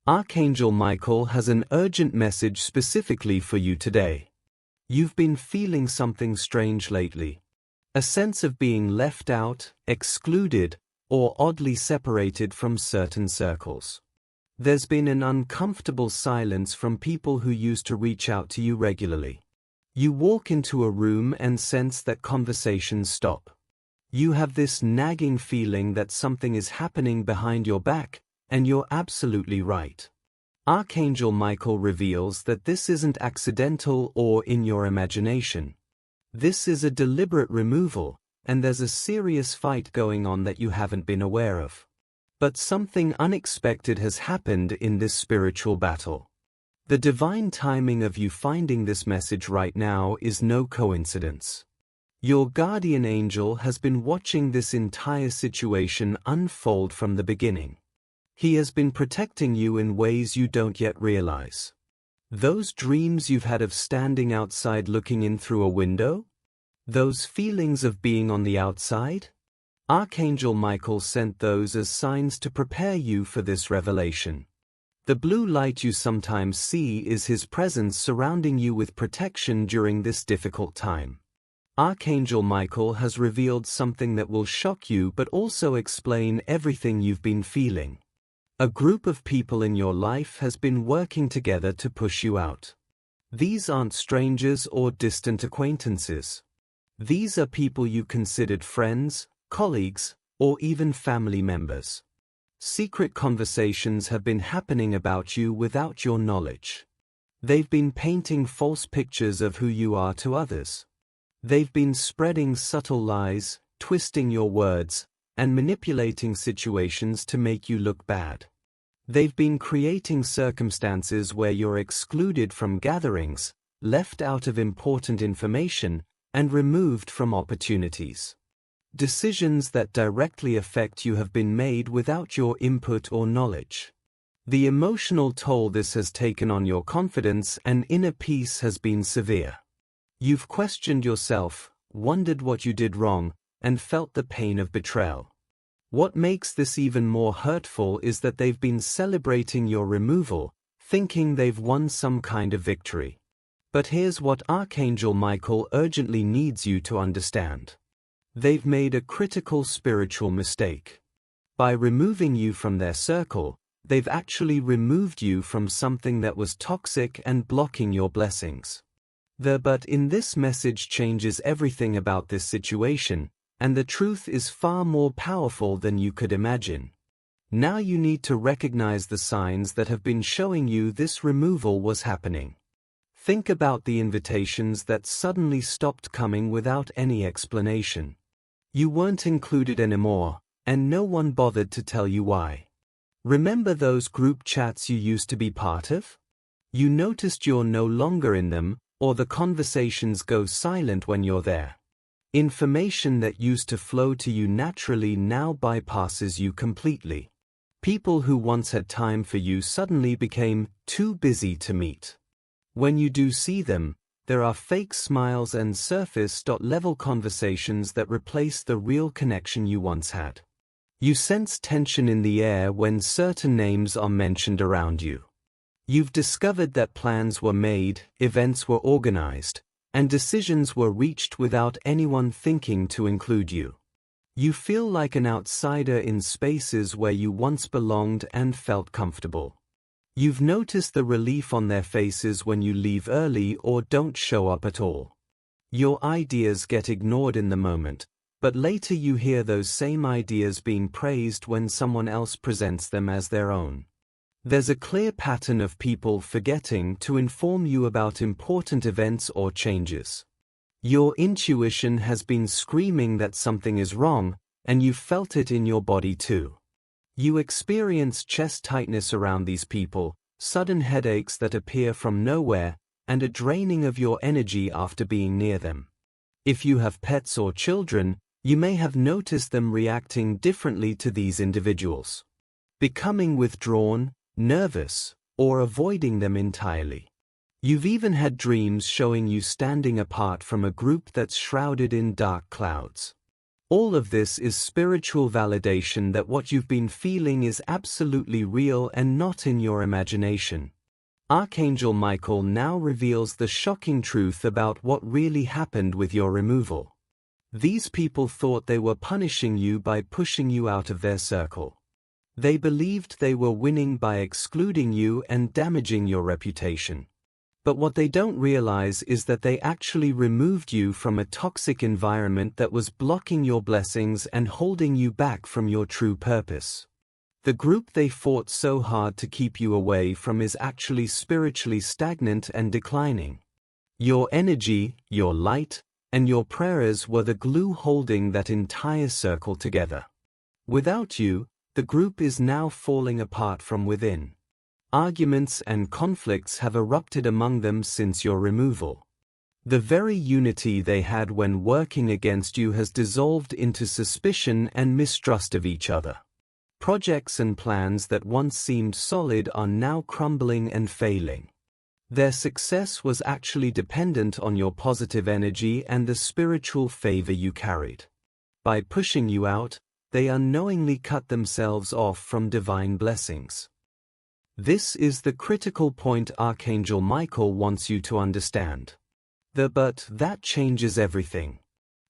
Archangel Michael has an urgent message specifically for you today. You've been feeling something strange lately. A sense of being left out, excluded, or oddly separated from certain circles. There's been an uncomfortable silence from people who used to reach out to you regularly. You walk into a room and sense that conversations stop. You have this nagging feeling that something is happening behind your back, and you're absolutely right. Archangel Michael reveals that this isn't accidental or in your imagination. This is a deliberate removal, and there's a serious fight going on that you haven't been aware of. But something unexpected has happened in this spiritual battle. The divine timing of you finding this message right now is no coincidence. Your guardian angel has been watching this entire situation unfold from the beginning. He has been protecting you in ways you don't yet realize. Those dreams you've had of standing outside looking in through a window? Those feelings of being on the outside? Archangel Michael sent those as signs to prepare you for this revelation. The blue light you sometimes see is his presence surrounding you with protection during this difficult time. Archangel Michael has revealed something that will shock you but also explain everything you've been feeling. A group of people in your life has been working together to push you out. These aren't strangers or distant acquaintances. These are people you considered friends, colleagues, or even family members. Secret conversations have been happening about you without your knowledge. They've been painting false pictures of who you are to others. They've been spreading subtle lies, twisting your words, and manipulating situations to make you look bad. They've been creating circumstances where you're excluded from gatherings, left out of important information, and removed from opportunities. Decisions that directly affect you have been made without your input or knowledge. The emotional toll this has taken on your confidence and inner peace has been severe. You've questioned yourself, wondered what you did wrong, and felt the pain of betrayal. What makes this even more hurtful is that they've been celebrating your removal, thinking they've won some kind of victory. But here's what Archangel Michael urgently needs you to understand. They've made a critical spiritual mistake. By removing you from their circle, they've actually removed you from something that was toxic and blocking your blessings. The but in this message changes everything about this situation, and the truth is far more powerful than you could imagine. Now you need to recognize the signs that have been showing you this removal was happening. Think about the invitations that suddenly stopped coming without any explanation. You weren't included anymore, and no one bothered to tell you why. Remember those group chats you used to be part of? You noticed you're no longer in them, or the conversations go silent when you're there. Information that used to flow to you naturally now bypasses you completely. People who once had time for you suddenly became too busy to meet. When you do see them, there are fake smiles and surface-level conversations that replace the real connection you once had. You sense tension in the air when certain names are mentioned around you. You've discovered that plans were made, events were organized, and decisions were reached without anyone thinking to include you. You feel like an outsider in spaces where you once belonged and felt comfortable. You've noticed the relief on their faces when you leave early or don't show up at all. Your ideas get ignored in the moment, but later you hear those same ideas being praised when someone else presents them as their own. There's a clear pattern of people forgetting to inform you about important events or changes. Your intuition has been screaming that something is wrong, and you've felt it in your body too. You experience chest tightness around these people, sudden headaches that appear from nowhere, and a draining of your energy after being near them. If you have pets or children, you may have noticed them reacting differently to these individuals. Becoming withdrawn, nervous, or avoiding them entirely. You've even had dreams showing you standing apart from a group that's shrouded in dark clouds. All of this is spiritual validation that what you've been feeling is absolutely real and not in your imagination. Archangel Michael now reveals the shocking truth about what really happened with your removal. These people thought they were punishing you by pushing you out of their circle. They believed they were winning by excluding you and damaging your reputation. But what they don't realize is that they actually removed you from a toxic environment that was blocking your blessings and holding you back from your true purpose. The group they fought so hard to keep you away from is actually spiritually stagnant and declining. Your energy, your light, and your prayers were the glue holding that entire circle together. Without you, the group is now falling apart from within. Arguments and conflicts have erupted among them since your removal. The very unity they had when working against you has dissolved into suspicion and mistrust of each other. Projects and plans that once seemed solid are now crumbling and failing. Their success was actually dependent on your positive energy and the spiritual favor you carried. By pushing you out, they unknowingly cut themselves off from divine blessings. This is the critical point Archangel Michael wants you to understand. But that changes everything.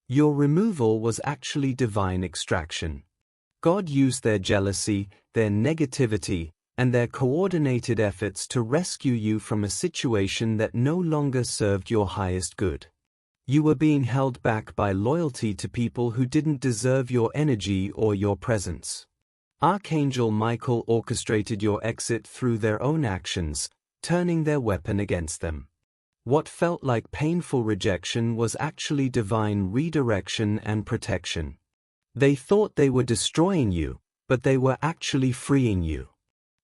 Your removal was actually divine extraction. God used their jealousy, their negativity, and their coordinated efforts to rescue you from a situation that no longer served your highest good. You were being held back by loyalty to people who didn't deserve your energy or your presence. Archangel Michael orchestrated your exit through their own actions, turning their weapon against them. What felt like painful rejection was actually divine redirection and protection. They thought they were destroying you, but they were actually freeing you.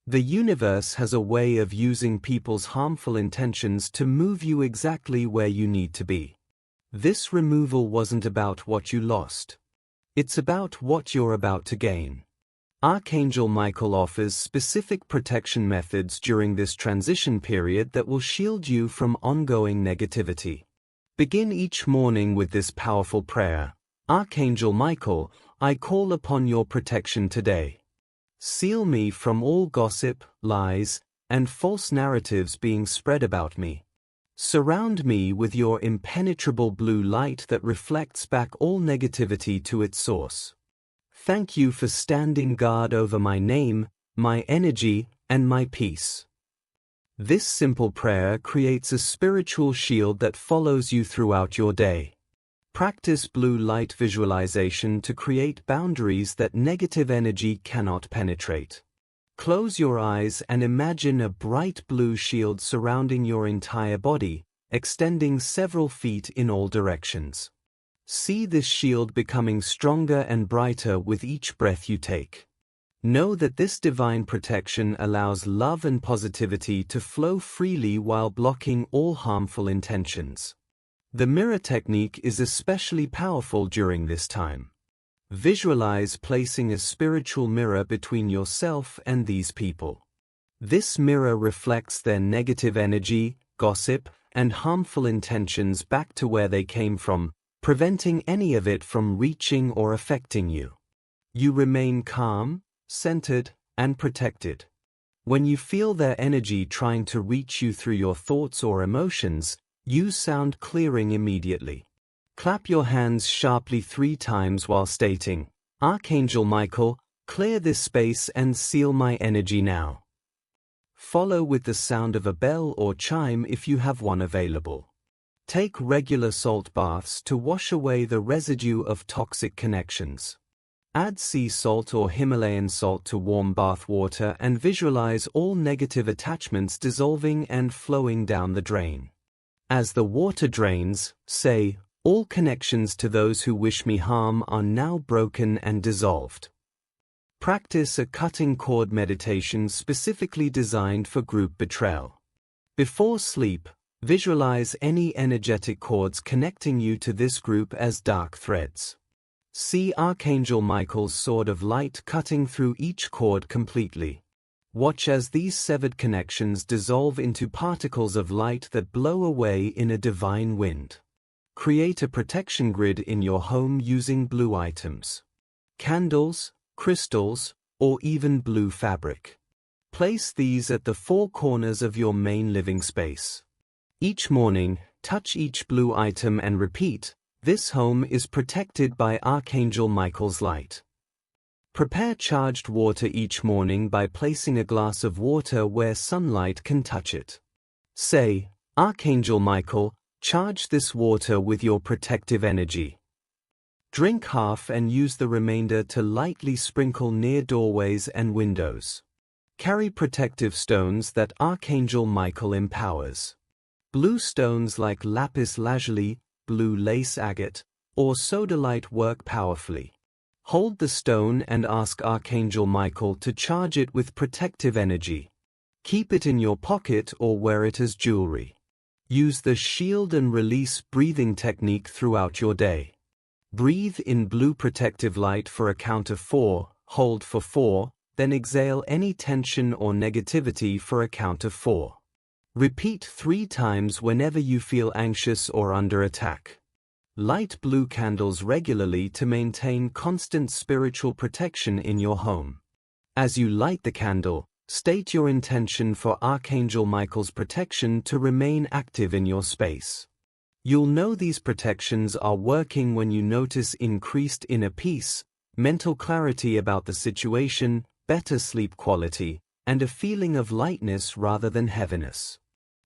The universe has a way of using people's harmful intentions to move you exactly where you need to be. This removal wasn't about what you lost. It's about what you're about to gain. Archangel Michael offers specific protection methods during this transition period that will shield you from ongoing negativity. Begin each morning with this powerful prayer: Archangel Michael, I call upon your protection today. Seal me from all gossip, lies, and false narratives being spread about me. Surround me with your impenetrable blue light that reflects back all negativity to its source. Thank you for standing guard over my name, my energy, and my peace. This simple prayer creates a spiritual shield that follows you throughout your day. Practice blue light visualization to create boundaries that negative energy cannot penetrate. Close your eyes and imagine a bright blue shield surrounding your entire body, extending several feet in all directions. See this shield becoming stronger and brighter with each breath you take. Know that this divine protection allows love and positivity to flow freely while blocking all harmful intentions. The mirror technique is especially powerful during this time. Visualize placing a spiritual mirror between yourself and these people. This mirror reflects their negative energy, gossip, and harmful intentions back to where they came from, preventing any of it from reaching or affecting you. You remain calm, centered, and protected. When you feel their energy trying to reach you through your thoughts or emotions, use sound clearing immediately. Clap your hands sharply 3 times while stating, Archangel Michael, clear this space and seal my energy now. Follow with the sound of a bell or chime if you have one available. Take regular salt baths to wash away the residue of toxic connections. Add sea salt or Himalayan salt to warm bath water and visualize all negative attachments dissolving and flowing down the drain. As the water drains, say, all connections to those who wish me harm are now broken and dissolved. Practice a cutting cord meditation specifically designed for group betrayal. Before sleep, visualize any energetic cords connecting you to this group as dark threads. See Archangel Michael's sword of light cutting through each cord completely. Watch as these severed connections dissolve into particles of light that blow away in a divine wind. Create a protection grid in your home using blue items. Candles, crystals, or even blue fabric. Place these at the four corners of your main living space. Each morning, touch each blue item and repeat, "This home is protected by Archangel Michael's light." Prepare charged water each morning by placing a glass of water where sunlight can touch it. Say, "Archangel Michael, charge this water with your protective energy." Drink half and use the remainder to lightly sprinkle near doorways and windows. Carry protective stones that Archangel Michael empowers. Blue stones like lapis lazuli, blue lace agate, or sodalite work powerfully. Hold the stone and ask Archangel Michael to charge it with protective energy. Keep it in your pocket or wear it as jewelry. Use the shield and release breathing technique throughout your day. Breathe in blue protective light for a count of 4, hold for 4, then exhale any tension or negativity for a count of 4. Repeat 3 times whenever you feel anxious or under attack. Light blue candles regularly to maintain constant spiritual protection in your home. As you light the candle, state your intention for Archangel Michael's protection to remain active in your space. You'll know these protections are working when you notice increased inner peace, mental clarity about the situation, better sleep quality, and a feeling of lightness rather than heaviness.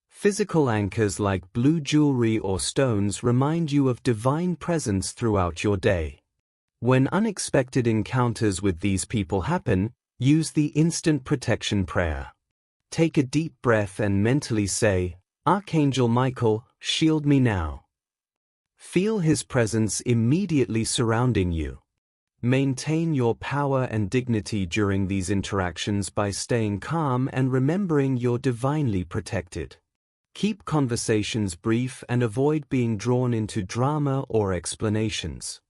Physical anchors like blue jewelry or stones remind you of divine presence throughout your day. When unexpected encounters with these people happen, use the instant protection prayer. Take a deep breath and mentally say, "Archangel Michael, shield me now." Feel his presence immediately surrounding you. Maintain your power and dignity during these interactions by staying calm and remembering you're divinely protected. Keep conversations brief and avoid being drawn into drama or explanations.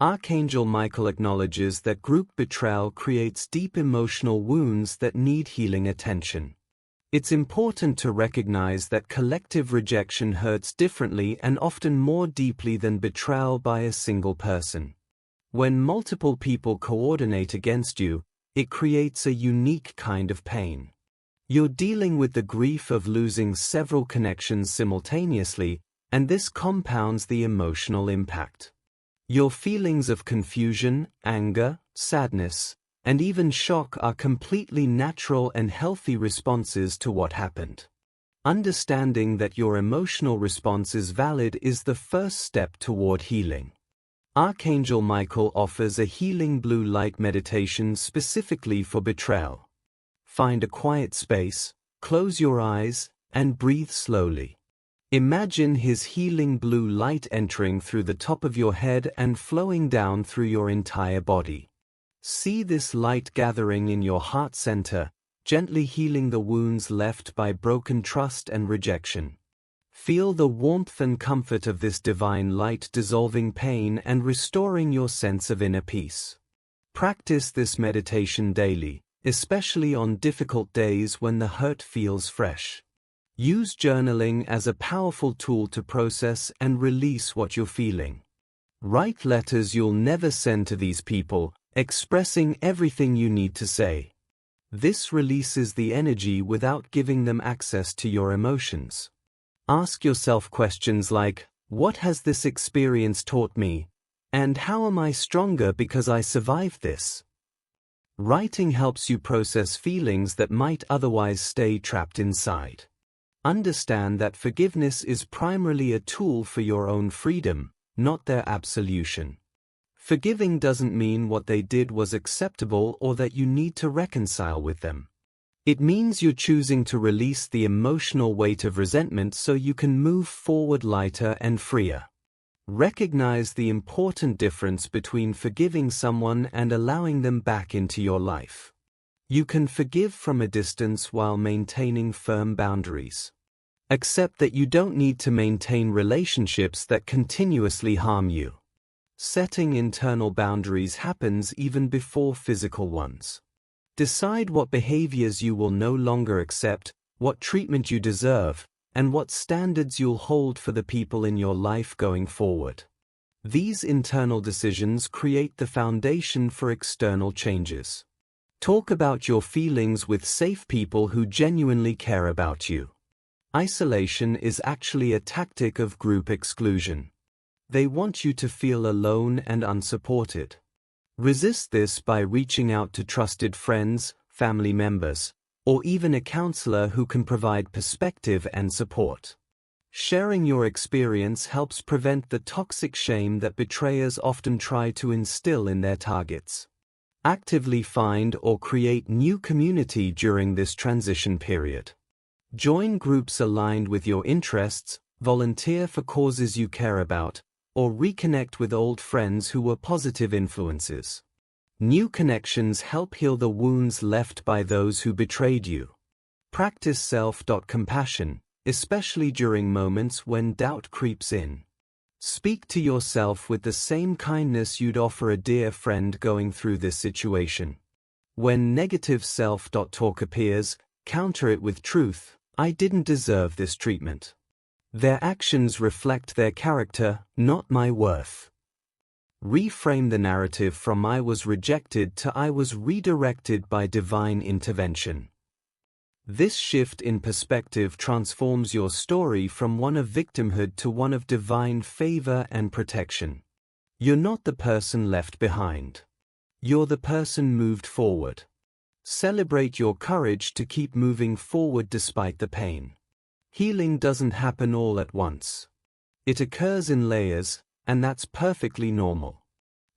Archangel Michael acknowledges that group betrayal creates deep emotional wounds that need healing attention. It's important to recognize that collective rejection hurts differently and often more deeply than betrayal by a single person. When multiple people coordinate against you, it creates a unique kind of pain. You're dealing with the grief of losing several connections simultaneously, and this compounds the emotional impact. Your feelings of confusion, anger, sadness, and even shock are completely natural and healthy responses to what happened. Understanding that your emotional response is valid is the first step toward healing. Archangel Michael offers a healing blue light meditation specifically for betrayal. Find a quiet space, close your eyes, and breathe slowly. Imagine his healing blue light entering through the top of your head and flowing down through your entire body. See this light gathering in your heart center, gently healing the wounds left by broken trust and rejection. Feel the warmth and comfort of this divine light dissolving pain and restoring your sense of inner peace. Practice this meditation daily, especially on difficult days when the hurt feels fresh. Use journaling as a powerful tool to process and release what you're feeling. Write letters you'll never send to these people, expressing everything you need to say. This releases the energy without giving them access to your emotions. Ask yourself questions like, "What has this experience taught me?" and "How am I stronger because I survived this?" Writing helps you process feelings that might otherwise stay trapped inside. Understand that forgiveness is primarily a tool for your own freedom, not their absolution. Forgiving doesn't mean what they did was acceptable or that you need to reconcile with them. It means you're choosing to release the emotional weight of resentment so you can move forward lighter and freer. Recognize the important difference between forgiving someone and allowing them back into your life. You can forgive from a distance while maintaining firm boundaries. Accept that you don't need to maintain relationships that continuously harm you. Setting internal boundaries happens even before physical ones. Decide what behaviors you will no longer accept, what treatment you deserve, and what standards you'll hold for the people in your life going forward. These internal decisions create the foundation for external changes. Talk about your feelings with safe people who genuinely care about you. Isolation is actually a tactic of group exclusion. They want you to feel alone and unsupported. Resist this by reaching out to trusted friends, family members, or even a counselor who can provide perspective and support. Sharing your experience helps prevent the toxic shame that betrayers often try to instill in their targets. Actively find or create new community during this transition period. Join groups aligned with your interests, volunteer for causes you care about, or reconnect with old friends who were positive influences. New connections help heal the wounds left by those who betrayed you. Practice self-compassion, especially during moments when doubt creeps in. Speak to yourself with the same kindness you'd offer a dear friend going through this situation. When negative self-talk appears, counter it with truth. I didn't deserve this treatment. Their actions reflect their character, not my worth. Reframe the narrative from I was rejected to I was redirected by divine intervention. This shift in perspective transforms your story from one of victimhood to one of divine favor and protection. You're not the person left behind. You're the person moved forward. Celebrate your courage to keep moving forward despite the pain. Healing doesn't happen all at once. It occurs in layers, and that's perfectly normal.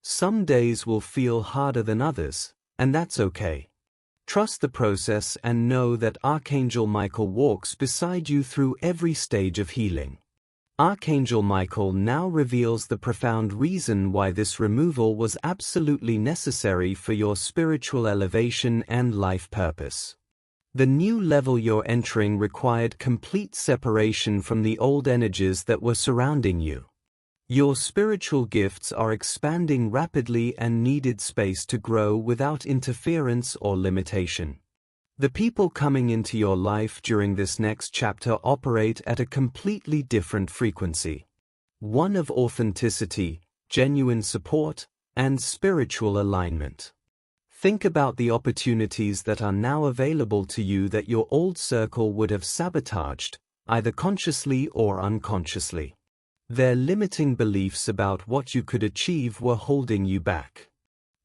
Some days will feel harder than others, and that's okay. Trust the process and know that Archangel Michael walks beside you through every stage of healing. Archangel Michael now reveals the profound reason why this removal was absolutely necessary for your spiritual elevation and life purpose. The new level you're entering required complete separation from the old energies that were surrounding you. Your spiritual gifts are expanding rapidly and needed space to grow without interference or limitation. The people coming into your life during this next chapter operate at a completely different frequency. One of authenticity, genuine support, and spiritual alignment. Think about the opportunities that are now available to you that your old circle would have sabotaged, either consciously or unconsciously. Their limiting beliefs about what you could achieve were holding you back.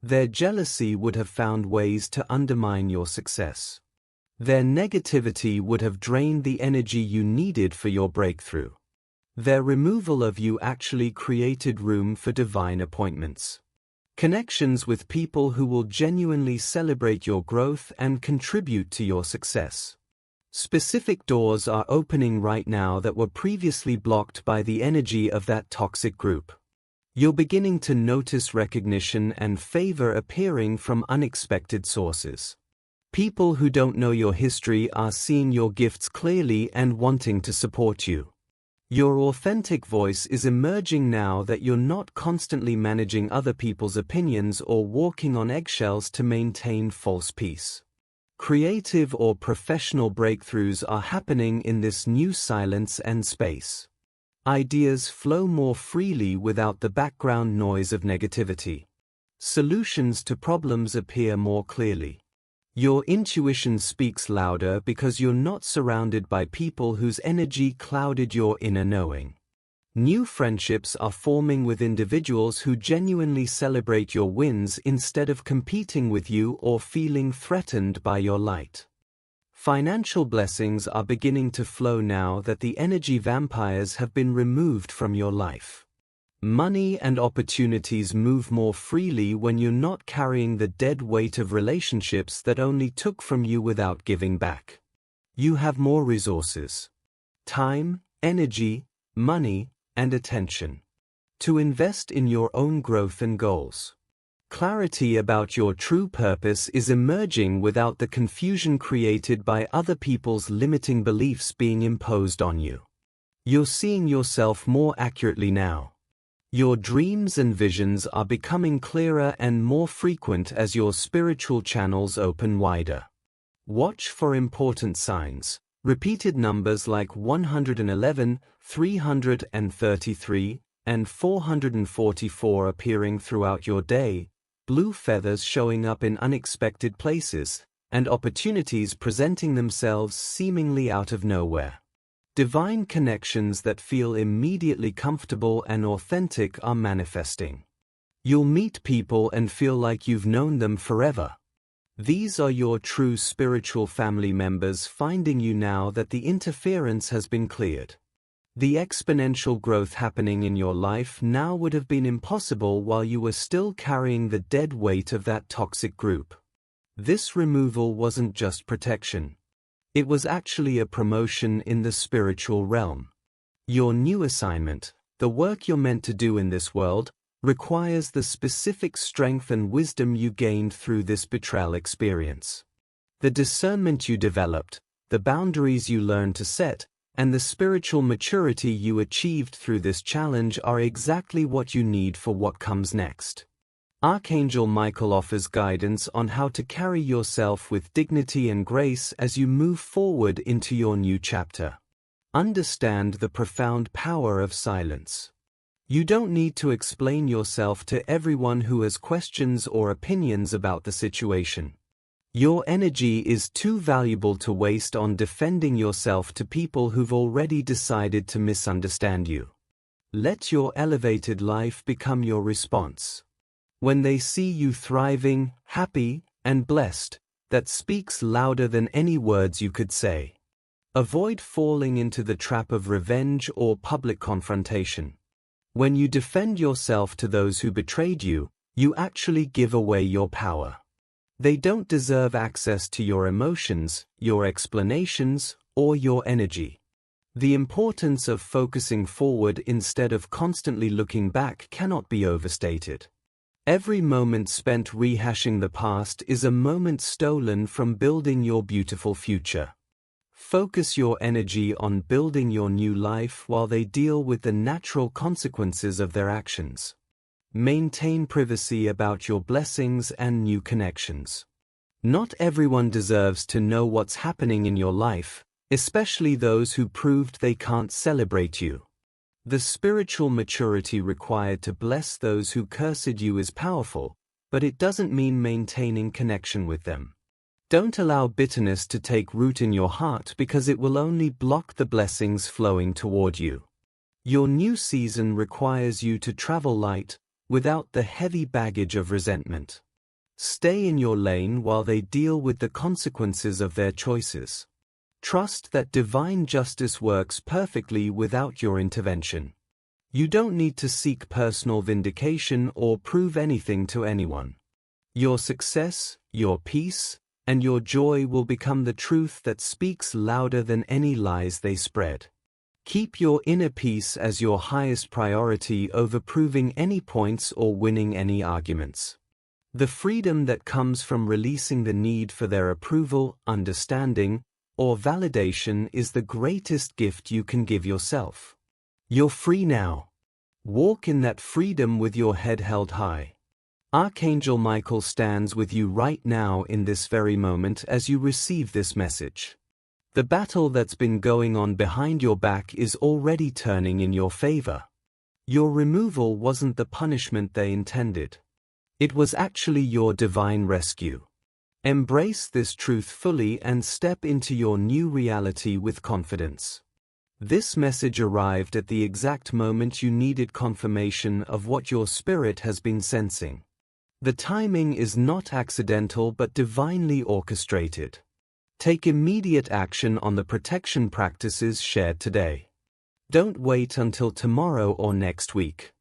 Their jealousy would have found ways to undermine your success. Their negativity would have drained the energy you needed for your breakthrough. Their removal of you actually created room for divine appointments. Connections with people who will genuinely celebrate your growth and contribute to your success. Specific doors are opening right now that were previously blocked by the energy of that toxic group. You're beginning to notice recognition and favor appearing from unexpected sources. People who don't know your history are seeing your gifts clearly and wanting to support you. Your authentic voice is emerging now that you're not constantly managing other people's opinions or walking on eggshells to maintain false peace. Creative or professional breakthroughs are happening in this new silence and space. Ideas flow more freely without the background noise of negativity. Solutions to problems appear more clearly. Your intuition speaks louder because you're not surrounded by people whose energy clouded your inner knowing. New friendships are forming with individuals who genuinely celebrate your wins instead of competing with you or feeling threatened by your light. Financial blessings are beginning to flow now that the energy vampires have been removed from your life. Money and opportunities move more freely when you're not carrying the dead weight of relationships that only took from you without giving back. You have more resources. Time, energy, money, and attention to invest in your own growth and goals. Clarity about your true purpose is emerging without the confusion created by other people's limiting beliefs being imposed on you. You're seeing yourself more accurately now. Your dreams and visions are becoming clearer and more frequent as your spiritual channels open wider. Watch for important signs. Repeated numbers like 111, 333, and 444 appearing throughout your day, blue feathers showing up in unexpected places, and opportunities presenting themselves seemingly out of nowhere. Divine connections that feel immediately comfortable and authentic are manifesting. You'll meet people and feel like you've known them forever. These are your true spiritual family members finding you now that the interference has been cleared. The exponential growth happening in your life now would have been impossible while you were still carrying the dead weight of that toxic group. This removal wasn't just protection. It was actually a promotion in the spiritual realm. Your new assignment, the work you're meant to do in this world, requires the specific strength and wisdom you gained through this betrayal experience. The discernment you developed, the boundaries you learned to set, and the spiritual maturity you achieved through this challenge are exactly what you need for what comes next. Archangel Michael offers guidance on how to carry yourself with dignity and grace as you move forward into your new chapter. Understand the profound power of silence. You don't need to explain yourself to everyone who has questions or opinions about the situation. Your energy is too valuable to waste on defending yourself to people who've already decided to misunderstand you. Let your elevated life become your response. When they see you thriving, happy, and blessed, that speaks louder than any words you could say. Avoid falling into the trap of revenge or public confrontation. When you defend yourself to those who betrayed you, you actually give away your power. They don't deserve access to your emotions, your explanations, or your energy. The importance of focusing forward instead of constantly looking back cannot be overstated. Every moment spent rehashing the past is a moment stolen from building your beautiful future. Focus your energy on building your new life while they deal with the natural consequences of their actions. Maintain privacy about your blessings and new connections. Not everyone deserves to know what's happening in your life, especially those who proved they can't celebrate you. The spiritual maturity required to bless those who cursed you is powerful, but it doesn't mean maintaining connection with them. Don't allow bitterness to take root in your heart because it will only block the blessings flowing toward you. Your new season requires you to travel light, without the heavy baggage of resentment. Stay in your lane while they deal with the consequences of their choices. Trust that divine justice works perfectly without your intervention. You don't need to seek personal vindication or prove anything to anyone. Your success, your peace, and your joy will become the truth that speaks louder than any lies they spread. Keep your inner peace as your highest priority over proving any points or winning any arguments. The freedom that comes from releasing the need for their approval, understanding, or validation is the greatest gift you can give yourself. You're free now. Walk in that freedom with your head held high. Archangel Michael stands with you right now in this very moment as you receive this message. The battle that's been going on behind your back is already turning in your favor. Your removal wasn't the punishment they intended. It was actually your divine rescue. Embrace this truth fully and step into your new reality with confidence. This message arrived at the exact moment you needed confirmation of what your spirit has been sensing. The timing is not accidental but divinely orchestrated. Take immediate action on the protection practices shared today. Don't wait until tomorrow or next week.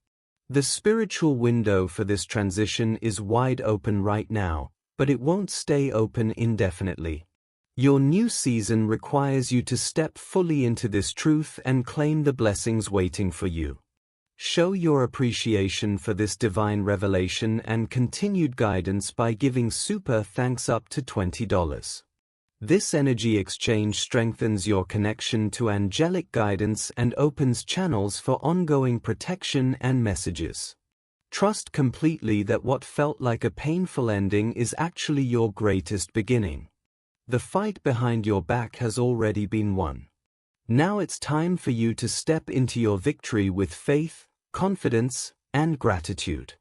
The spiritual window for this transition is wide open right now, but it won't stay open indefinitely. Your new season requires you to step fully into this truth and claim the blessings waiting for you. Show your appreciation for this divine revelation and continued guidance by giving super thanks up to $20. This energy exchange strengthens your connection to angelic guidance and opens channels for ongoing protection and messages. Trust completely that what felt like a painful ending is actually your greatest beginning. The fight behind your back has already been won. Now it's time for you to step into your victory with faith, confidence, and gratitude.